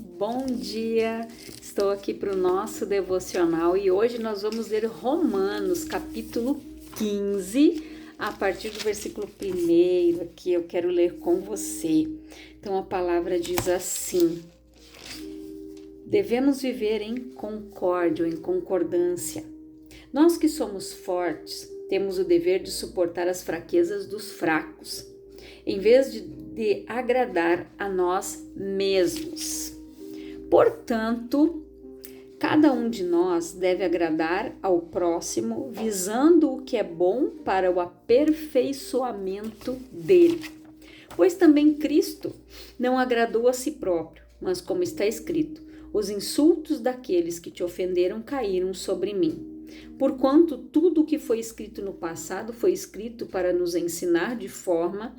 Bom dia, estou aqui para o nosso devocional e hoje nós vamos ler Romanos, capítulo 15, a partir do versículo 1 aqui eu quero ler com você. Então a palavra diz assim: devemos viver em concórdia, em concordância. Nós que somos fortes, temos o dever de suportar as fraquezas dos fracos, em vez de agradar a nós mesmos. Portanto, cada um de nós deve agradar ao próximo, visando o que é bom para o aperfeiçoamento dele. Pois também Cristo não agradou a si próprio, mas como está escrito, os insultos daqueles que te ofenderam caíram sobre mim. Porquanto tudo o que foi escrito no passado foi escrito para nos ensinar de forma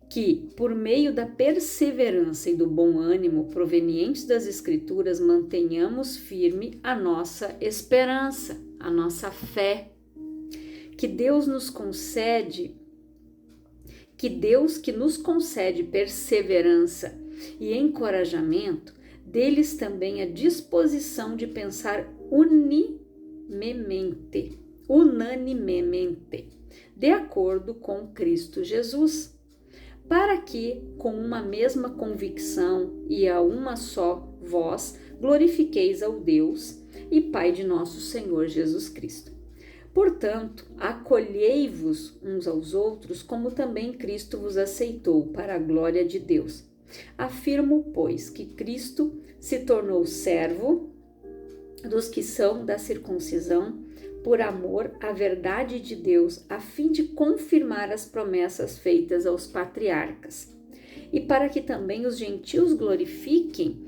que, por meio da perseverança e do bom ânimo provenientes das Escrituras, mantenhamos firme a nossa esperança, a nossa fé. Que Deus que nos concede perseverança e encorajamento, deles também a disposição de pensar unanimemente, de acordo com Cristo Jesus, para que, com uma mesma convicção e a uma só voz, glorifiqueis ao Deus e Pai de nosso Senhor Jesus Cristo. Portanto, acolhei-vos uns aos outros, como também Cristo vos aceitou, para a glória de Deus. Afirmo, pois, que Cristo se tornou servo dos que são da circuncisão, por amor à verdade de Deus, a fim de confirmar as promessas feitas aos patriarcas, e para que também os gentios glorifiquem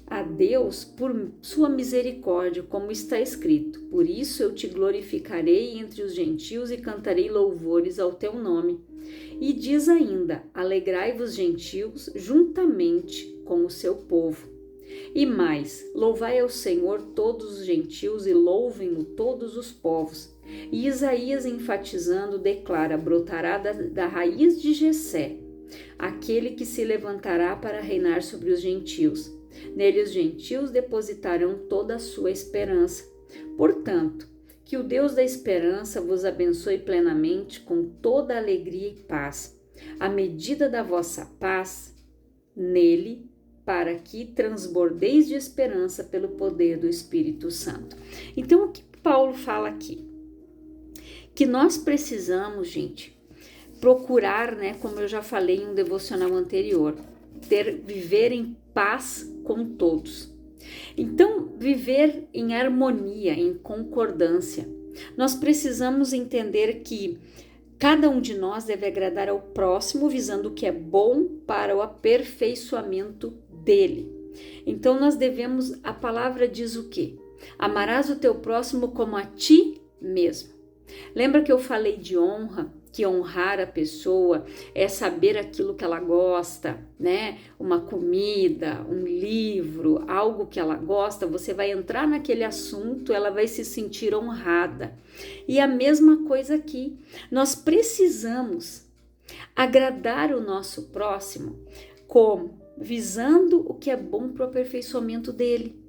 a Deus por sua misericórdia, como está escrito: por isso eu te glorificarei entre os gentios e cantarei louvores ao teu nome. E diz ainda: alegrai-vos, gentios, juntamente com o seu povo. E mais, louvai ao Senhor todos os gentios e louvem-no todos os povos. E Isaías, enfatizando, declara: brotará da raiz de Jessé aquele que se levantará para reinar sobre os gentios. Nele os gentios depositarão toda a sua esperança. Portanto, que o Deus da esperança vos abençoe plenamente com toda alegria e paz, à medida da vossa paz nele, para que transbordeis de esperança pelo poder do Espírito Santo. Então, o que Paulo fala aqui? Que nós precisamos, gente, procurar, como eu já falei em um devocional anterior, viver em paz com todos. Então, viver em harmonia, em concordância. Nós precisamos entender que cada um de nós deve agradar ao próximo, visando o que é bom para o aperfeiçoamento dele. Então, a palavra diz o quê? Amarás o teu próximo como a ti mesmo. Lembra que eu falei de honra? Que honrar a pessoa é saber aquilo que ela gosta, Uma comida, um livro, algo que ela gosta, você vai entrar naquele assunto, ela vai se sentir honrada. E a mesma coisa aqui, nós precisamos agradar o nosso próximo como? Visando o que é bom para o aperfeiçoamento dele.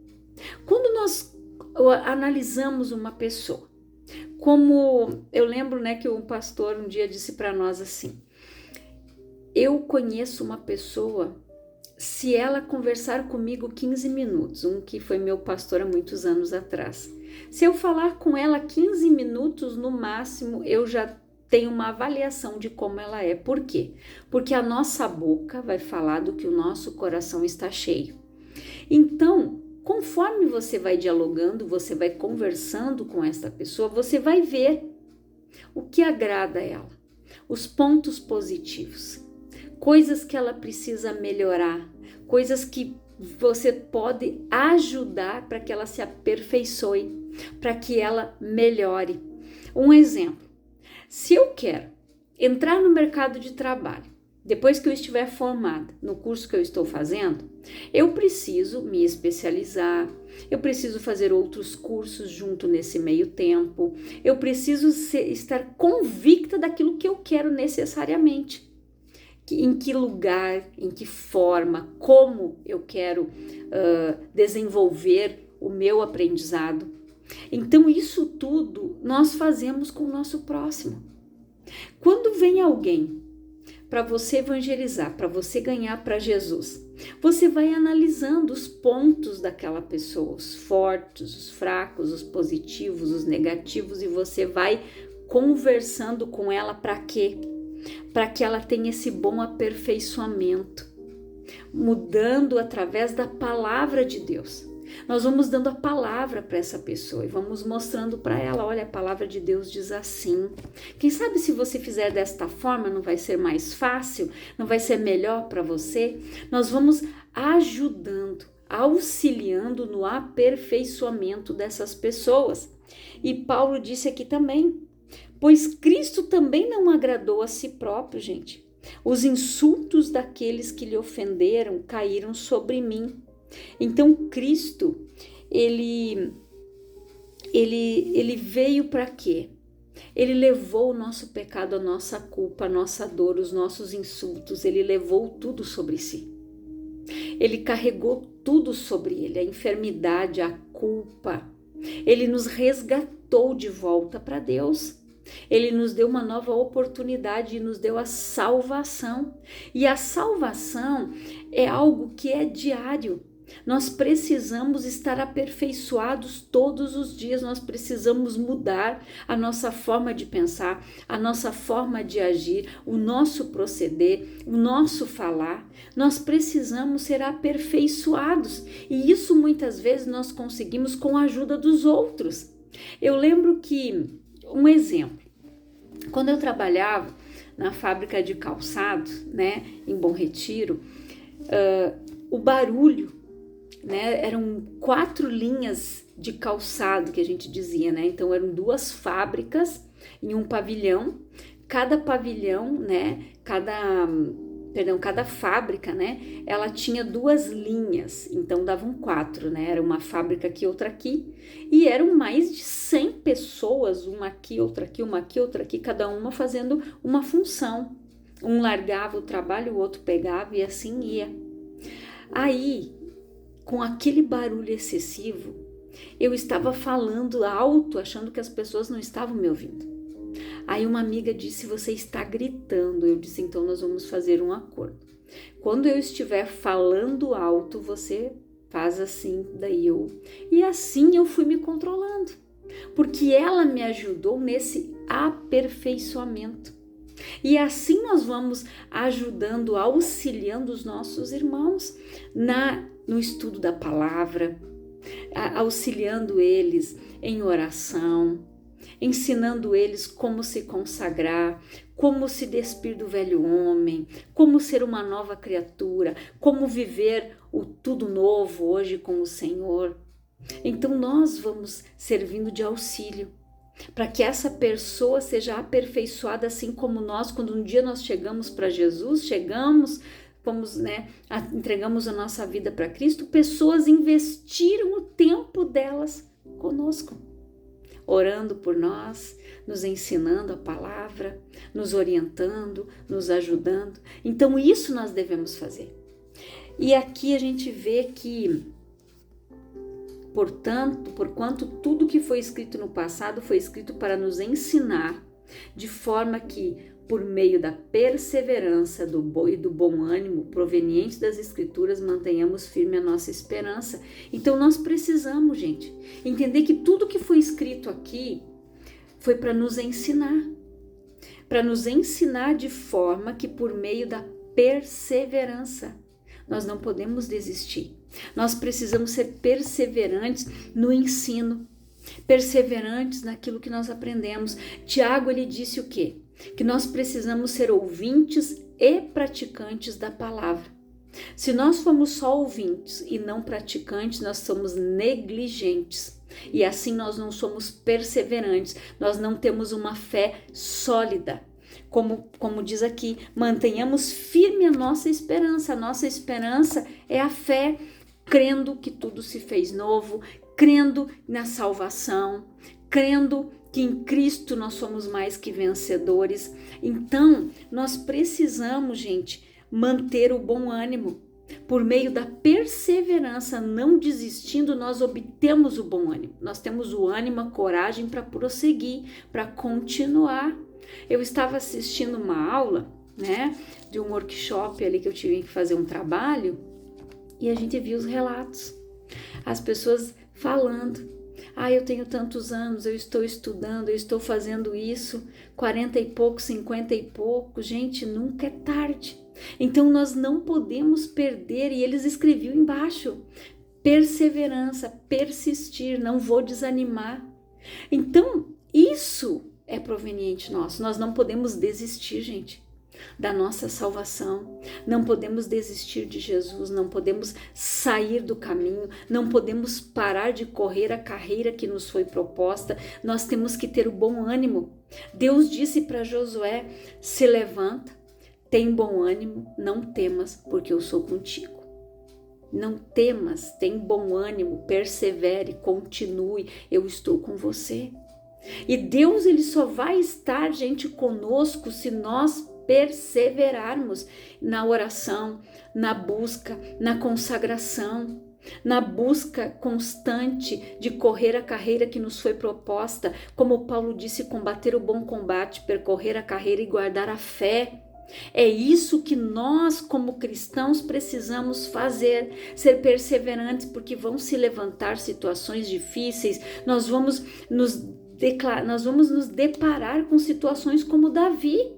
Quando nós analisamos uma pessoa, como eu lembro, que um pastor um dia disse para nós assim: eu conheço uma pessoa, se ela conversar comigo 15 minutos, que foi meu pastor há muitos anos atrás, se eu falar com ela 15 minutos no máximo, eu já tenho uma avaliação de como ela é. Por quê? Porque a nossa boca vai falar do que o nosso coração está cheio. Então, conforme você vai dialogando, você vai conversando com esta pessoa, você vai ver o que agrada a ela, os pontos positivos, coisas que ela precisa melhorar, coisas que você pode ajudar para que ela se aperfeiçoe, para que ela melhore. Um exemplo: se eu quero entrar no mercado de trabalho, depois que eu estiver formada no curso que eu estou fazendo, eu preciso me especializar, eu preciso fazer outros cursos junto nesse meio tempo, eu preciso estar convicta daquilo que eu quero necessariamente. em que lugar, em que forma, como eu quero desenvolver o meu aprendizado. Então, isso tudo nós fazemos com o nosso próximo. Quando vem alguém para você evangelizar, para você ganhar para Jesus, você vai analisando os pontos daquela pessoa, os fortes, os fracos, os positivos, os negativos, e você vai conversando com ela para quê? Para que ela tenha esse bom aperfeiçoamento, mudando através da palavra de Deus. Nós vamos dando a palavra para essa pessoa e vamos mostrando para ela, olha, a palavra de Deus diz assim. Quem sabe se você fizer desta forma não vai ser mais fácil, não vai ser melhor para você? Nós vamos ajudando, auxiliando no aperfeiçoamento dessas pessoas. E Paulo disse aqui também, pois Cristo também não agradou a si próprio, gente. Os insultos daqueles que lhe ofenderam caíram sobre mim. Então Cristo, ele veio para quê? Ele levou o nosso pecado, a nossa culpa, a nossa dor, os nossos insultos, ele levou tudo sobre si. Ele carregou tudo sobre ele, a enfermidade, a culpa. Ele nos resgatou de volta para Deus. Ele nos deu uma nova oportunidade e nos deu a salvação. E a salvação é algo que é diário. Nós precisamos estar aperfeiçoados todos os dias, nós precisamos mudar a nossa forma de pensar, a nossa forma de agir, o nosso proceder, o nosso falar. Nós precisamos ser aperfeiçoados e isso muitas vezes nós conseguimos com a ajuda dos outros. Eu lembro que, um exemplo, quando eu trabalhava na fábrica de calçados, né, em Bom Retiro, o barulho, né, eram 4 linhas de calçado que a gente dizia, né? Então eram 2 fábricas em um pavilhão. Cada pavilhão, né? Cada fábrica, né? Ela tinha 2 linhas, então davam 4, né? Era uma fábrica aqui, outra aqui, e eram mais de 100 pessoas, uma aqui, outra aqui, uma aqui, outra aqui, cada uma fazendo uma função. Um largava o trabalho, o outro pegava e assim ia. Aí, com aquele barulho excessivo, eu estava falando alto, achando que as pessoas não estavam me ouvindo. Aí uma amiga disse, você está gritando. Eu disse, então nós vamos fazer um acordo. Quando eu estiver falando alto, você faz assim, E assim eu fui me controlando, porque ela me ajudou nesse aperfeiçoamento. E assim nós vamos ajudando, auxiliando os nossos irmãos no estudo da palavra, auxiliando eles em oração, ensinando eles como se consagrar, como se despir do velho homem, como ser uma nova criatura, como viver o tudo novo hoje com o Senhor. Então nós vamos servindo de auxílio para que essa pessoa seja aperfeiçoada, assim como nós, quando um dia nós chegamos para Jesus, entregamos a nossa vida para Cristo, pessoas investiram o tempo delas conosco, orando por nós, nos ensinando a palavra, nos orientando, nos ajudando. Então isso nós devemos fazer. E aqui a gente vê que, porquanto tudo que foi escrito no passado foi escrito para nos ensinar, de forma que, por meio da perseverança e do bom ânimo provenientes das Escrituras, mantenhamos firme a nossa esperança. Então nós precisamos, gente, entender que tudo que foi escrito aqui foi para nos ensinar de forma que, por meio da perseverança, nós não podemos desistir. Nós precisamos ser perseverantes no ensino, perseverantes naquilo que nós aprendemos. Tiago, ele disse o quê? Que nós precisamos ser ouvintes e praticantes da palavra. Se nós formos só ouvintes e não praticantes, nós somos negligentes. E assim nós não somos perseverantes, nós não temos uma fé sólida. Como diz aqui, mantenhamos firme a nossa esperança. A nossa esperança é a fé, crendo que tudo se fez novo, crendo na salvação, crendo que em Cristo nós somos mais que vencedores. Então, nós precisamos, gente, manter o bom ânimo. Por meio da perseverança, não desistindo, nós obtemos o bom ânimo. Nós temos o ânimo, a coragem para prosseguir, para continuar. Eu estava assistindo uma aula, né, de um workshop ali que eu tive que fazer um trabalho, e a gente viu os relatos. As pessoas falando: eu tenho tantos anos, eu estou estudando, eu estou fazendo isso, 40 e pouco, 50 e pouco. Gente, nunca é tarde. Então nós não podemos perder, e eles escreviam embaixo: perseverança, persistir, não vou desanimar. Então isso é proveniente nosso. Nós não podemos desistir, gente, da nossa salvação, não podemos desistir de Jesus, não podemos sair do caminho, não podemos parar de correr a carreira que nos foi proposta. Nós temos que ter o bom ânimo. Deus disse para Josué: se levanta, tem bom ânimo, não temas, porque eu sou contigo. Não temas, tem bom ânimo, persevere, continue, eu estou com você. E Deus, ele só vai estar, gente, conosco se nós perseverarmos na oração, na busca, na consagração, na busca constante de correr a carreira que nos foi proposta. Como Paulo disse: combater o bom combate, percorrer a carreira e guardar a fé. É isso que nós, como cristãos, precisamos fazer, ser perseverantes, porque vão se levantar situações difíceis. Nós vamos nos deparar com situações como Davi,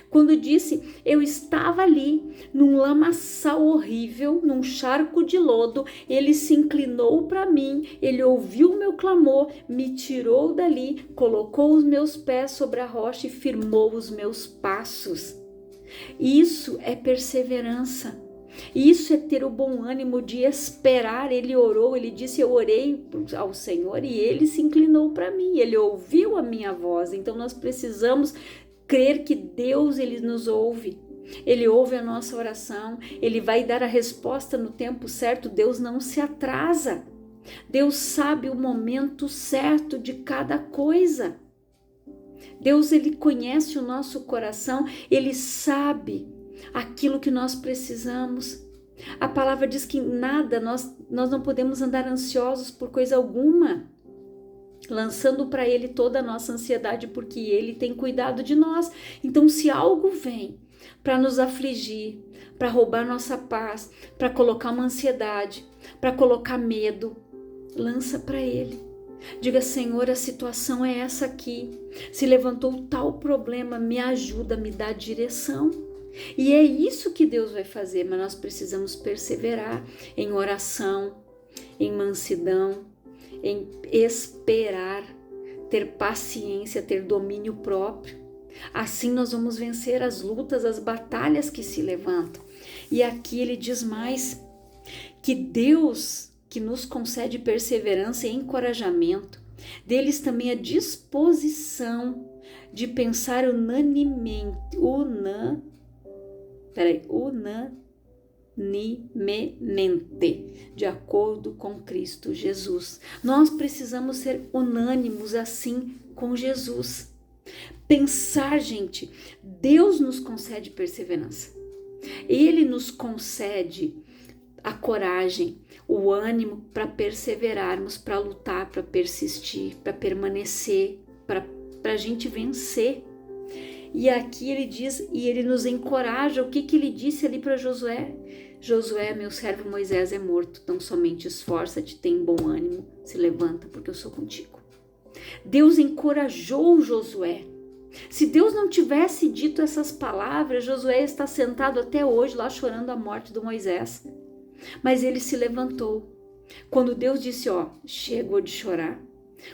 quando disse: eu estava ali num lamaçal horrível, num charco de lodo, ele se inclinou para mim, ele ouviu o meu clamor, me tirou dali, colocou os meus pés sobre a rocha e firmou os meus passos. Isso é perseverança. Isso é ter o bom ânimo de esperar. Ele orou, ele disse: eu orei ao Senhor e ele se inclinou para mim, ele ouviu a minha voz. Então nós precisamos crer que Deus, ele nos ouve, ele ouve a nossa oração, ele vai dar a resposta no tempo certo. Deus não se atrasa, Deus sabe o momento certo de cada coisa. Deus, ele conhece o nosso coração, ele sabe aquilo que nós precisamos. A palavra diz que nada, nós não podemos andar ansiosos por coisa alguma, lançando para ele toda a nossa ansiedade, porque ele tem cuidado de nós. Então, se algo vem para nos afligir, para roubar nossa paz, para colocar uma ansiedade, para colocar medo, lança para ele. Diga: Senhor, a situação é essa aqui, se levantou tal problema, me ajuda, me dá direção. E é isso que Deus vai fazer, mas nós precisamos perseverar em oração, em mansidão, em esperar, ter paciência, ter domínio próprio. Assim nós vamos vencer as lutas, as batalhas que se levantam. E aqui ele diz mais, que Deus, que nos concede perseverança e encorajamento, deles também a disposição de pensar unanimemente, de acordo com Cristo Jesus. Nós precisamos ser unânimos assim com Jesus. Pensar, gente, Deus nos concede perseverança. Ele nos concede a coragem, o ânimo para perseverarmos, para lutar, para persistir, para permanecer, para a gente vencer. E aqui ele diz, e ele nos encoraja. O que ele disse ali para Josué? Josué, meu servo Moisés é morto, tão somente esforça-te, tem bom ânimo, se levanta, porque eu sou contigo. Deus encorajou Josué. Se Deus não tivesse dito essas palavras, Josué está sentado até hoje lá chorando a morte do Moisés. Mas ele se levantou. Quando Deus disse: chegou de chorar,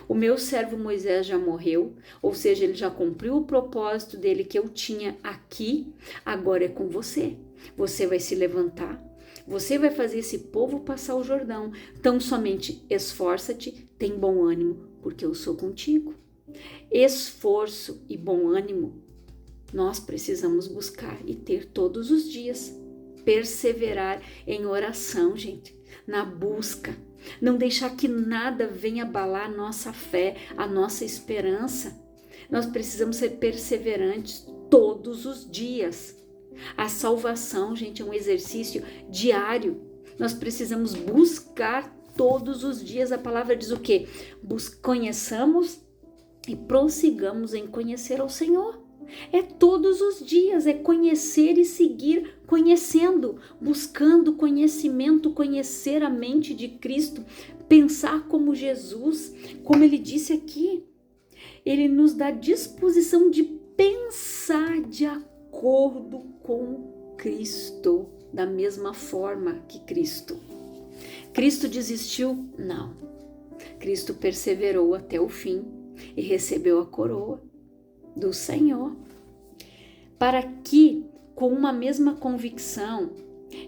o meu servo Moisés já morreu, ou seja, ele já cumpriu o propósito dele que eu tinha aqui, agora é com você. Você vai se levantar, você vai fazer esse povo passar o Jordão. Então somente esforça-te, tem bom ânimo, porque eu sou contigo. Esforço e bom ânimo nós precisamos buscar e ter todos os dias. Perseverar em oração, gente. na busca, não deixar que nada venha abalar a nossa fé, a nossa esperança. Nós precisamos ser perseverantes todos os dias. A salvação, gente, é um exercício diário. Nós precisamos buscar todos os dias. A palavra diz o quê? Conheçamos e prossigamos em conhecer ao Senhor. É todos os dias, é conhecer e seguir conhecendo, buscando conhecimento, conhecer a mente de Cristo, pensar como Jesus, como ele disse aqui. Ele nos dá disposição de pensar de acordo com Cristo, da mesma forma que Cristo. Cristo desistiu? Não. Cristo perseverou até o fim e recebeu a coroa do Senhor, para que, com uma mesma convicção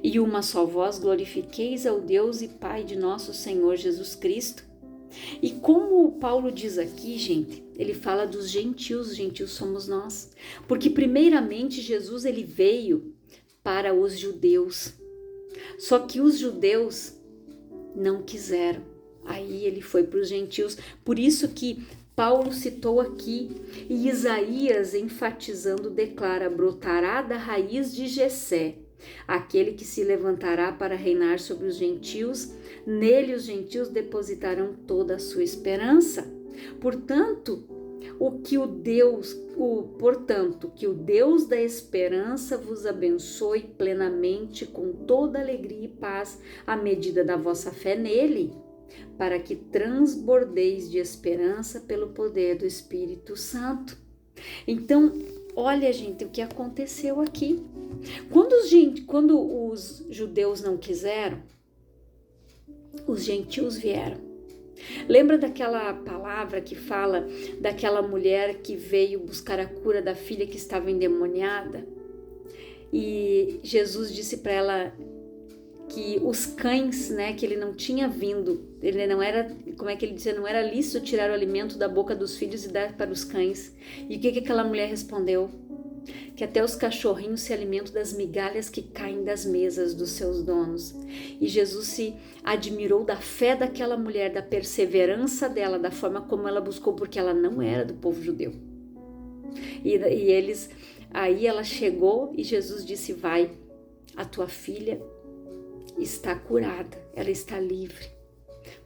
e uma só voz, glorifiqueis ao Deus e Pai de nosso Senhor Jesus Cristo. E como Paulo diz aqui, gente, ele fala dos gentios, os gentios somos nós, porque primeiramente Jesus ele veio para os judeus, só que os judeus não quiseram, aí ele foi para os gentios, por isso que Paulo citou aqui, e Isaías, enfatizando, declara: brotará da raiz de Jessé, aquele que se levantará para reinar sobre os gentios, nele os gentios depositarão toda a sua esperança. Portanto, que o Deus da esperança vos abençoe plenamente com toda alegria e paz, à medida da vossa fé nele, para que transbordeis de esperança pelo poder do Espírito Santo. Então, olha, gente, o que aconteceu aqui. Quando os judeus não quiseram, os gentios vieram. Lembra daquela palavra que fala daquela mulher que veio buscar a cura da filha que estava endemoniada? E Jesus disse para ela que os cães, né, que ele não tinha vindo, ele não era, como é que ele dizia, não era lícito tirar o alimento da boca dos filhos e dar para os cães. E o que aquela mulher respondeu? Que até os cachorrinhos se alimentam das migalhas que caem das mesas dos seus donos. E Jesus se admirou da fé daquela mulher, da perseverança dela, da forma como ela buscou, porque ela não era do povo judeu. Aí ela chegou e Jesus disse: vai, a tua filha está curada, ela está livre.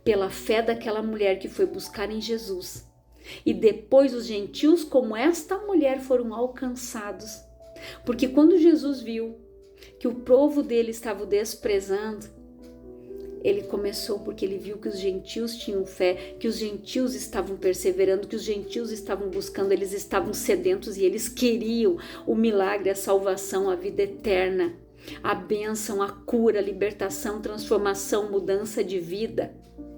Pela fé daquela mulher que foi buscar em Jesus. E depois os gentios, como esta mulher, foram alcançados. Porque quando Jesus viu que o povo dele estava o desprezando, ele começou, porque ele viu que os gentios tinham fé, que os gentios estavam perseverando, que os gentios estavam buscando, eles estavam sedentos e eles queriam o milagre, a salvação, a vida eterna, a bênção, a cura, a libertação, transformação, mudança de vida.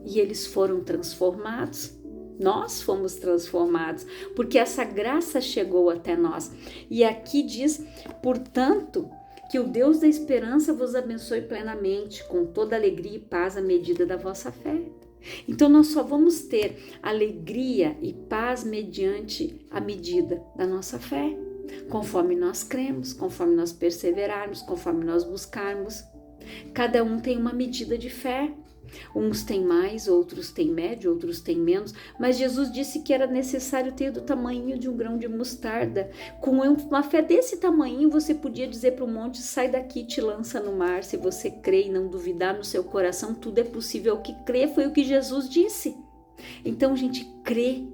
E eles foram transformados. Nós fomos transformados, porque essa graça chegou até nós. E aqui diz, portanto, que o Deus da esperança vos abençoe plenamente, com toda alegria e paz à medida da vossa fé. Então nós só vamos ter alegria e paz mediante a medida da nossa fé, conforme nós cremos, conforme nós perseverarmos, conforme nós buscarmos. Cada um tem uma medida de fé. Uns têm mais, outros têm médio, outros têm menos, mas Jesus disse que era necessário ter do tamanho de um grão de mostarda. Com uma fé desse tamanho, você podia dizer para o monte: sai daqui, te lança no mar. Se você crê e não duvidar no seu coração, tudo é possível ao que crê. Foi o que Jesus disse. Então, gente, crê.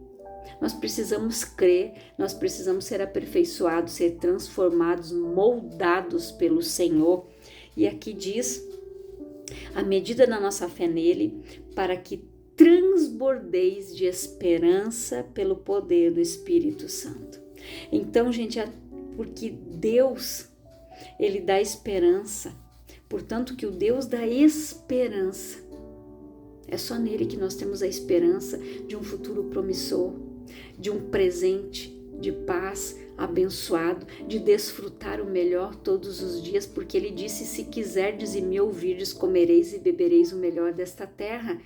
Nós precisamos crer, nós precisamos ser aperfeiçoados, ser transformados, moldados pelo Senhor. E aqui diz: à medida da nossa fé nele, para que transbordeis de esperança pelo poder do Espírito Santo. Então, gente, porque Deus, ele dá esperança, portanto que o Deus da esperança, é só nele que nós temos a esperança de um futuro promissor, de um presente de paz abençoado, de desfrutar o melhor todos os dias, porque ele disse: se quiserdes e me ouvirdes, comereis e bebereis o melhor desta terra.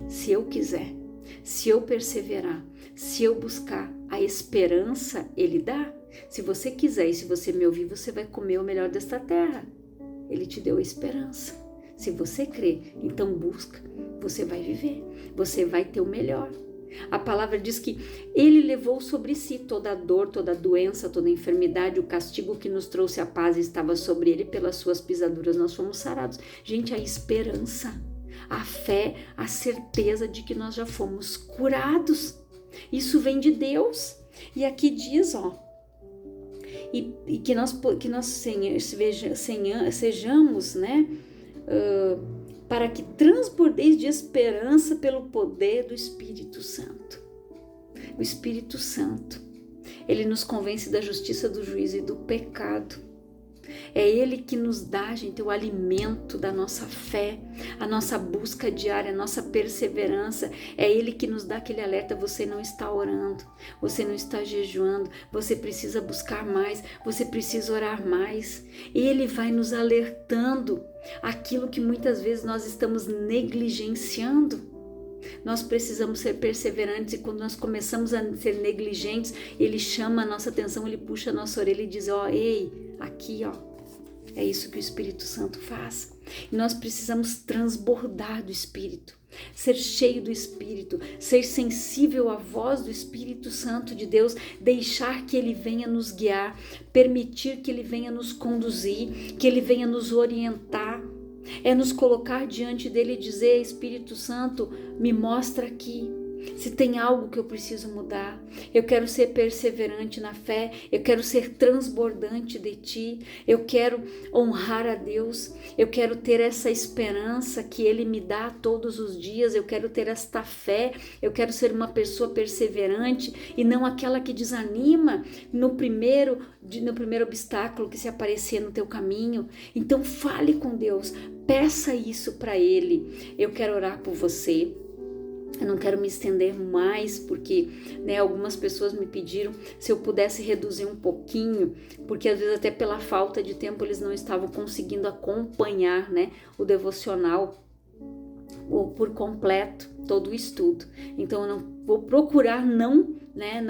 Se eu quiser, se eu perseverar, se eu buscar a esperança, ele dá. Se você quiser e se você me ouvir, você vai comer o melhor desta terra. Ele te deu a esperança. Se você crê, então busca, você vai viver, você vai ter o melhor. A palavra diz que ele levou sobre si toda a dor, toda a doença, toda a enfermidade, o castigo que nos trouxe a paz estava sobre ele, pelas suas pisaduras nós fomos sarados. Gente, a esperança, a fé, a certeza de que nós já fomos curados. Isso vem de Deus. E aqui diz, e que nós sejamos, né, para que transbordeis de esperança pelo poder do Espírito Santo. O Espírito Santo, ele nos convence da justiça, do juízo e do pecado. É ele que nos dá, gente, o alimento da nossa fé, a nossa busca diária, a nossa perseverança. É ele que nos dá aquele alerta: você não está orando, você não está jejuando, você precisa buscar mais, você precisa orar mais. Ele vai nos alertando aquilo que muitas vezes nós estamos negligenciando. Nós precisamos ser perseverantes, e quando nós começamos a ser negligentes, ele chama a nossa atenção, ele puxa a nossa orelha e diz: ei, aqui, é isso que o Espírito Santo faz. E nós precisamos transbordar do Espírito, ser cheio do Espírito, ser sensível à voz do Espírito Santo de Deus, deixar que ele venha nos guiar, permitir que ele venha nos conduzir, que ele venha nos orientar. É nos colocar diante dele e dizer: Espírito Santo, me mostra aqui se tem algo que eu preciso mudar. Eu quero ser perseverante na fé, eu quero ser transbordante de ti, eu quero honrar a Deus, eu quero ter essa esperança que ele me dá todos os dias, eu quero ter esta fé, eu quero ser uma pessoa perseverante e não aquela que desanima no primeiro obstáculo que se aparecer no teu caminho. Então fale com Deus, peça isso para ele. Eu quero orar por você. Eu não quero me estender mais, porque algumas pessoas me pediram se eu pudesse reduzir um pouquinho, porque às vezes até pela falta de tempo eles não estavam conseguindo acompanhar o devocional por completo, todo o estudo. Então eu não vou procurar não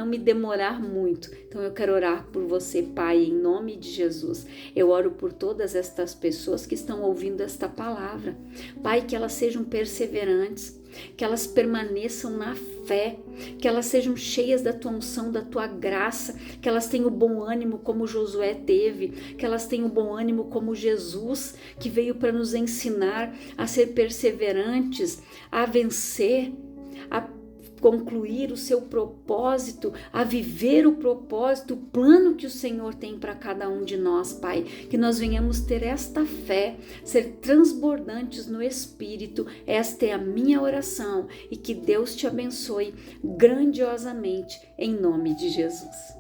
me demorar muito. Então eu quero orar por você, Pai, em nome de Jesus. Eu oro por todas estas pessoas que estão ouvindo esta palavra. Pai, que elas sejam perseverantes, que elas permaneçam na fé, que elas sejam cheias da tua unção, da tua graça, que elas tenham bom ânimo como Josué teve, que elas tenham bom ânimo como Jesus, que veio para nos ensinar a ser perseverantes, a vencer, a concluir o seu propósito, a viver o propósito, o plano que o Senhor tem para cada um de nós, Pai. Que nós venhamos ter esta fé, ser transbordantes no Espírito. Esta é a minha oração, e que Deus te abençoe grandiosamente, em nome de Jesus.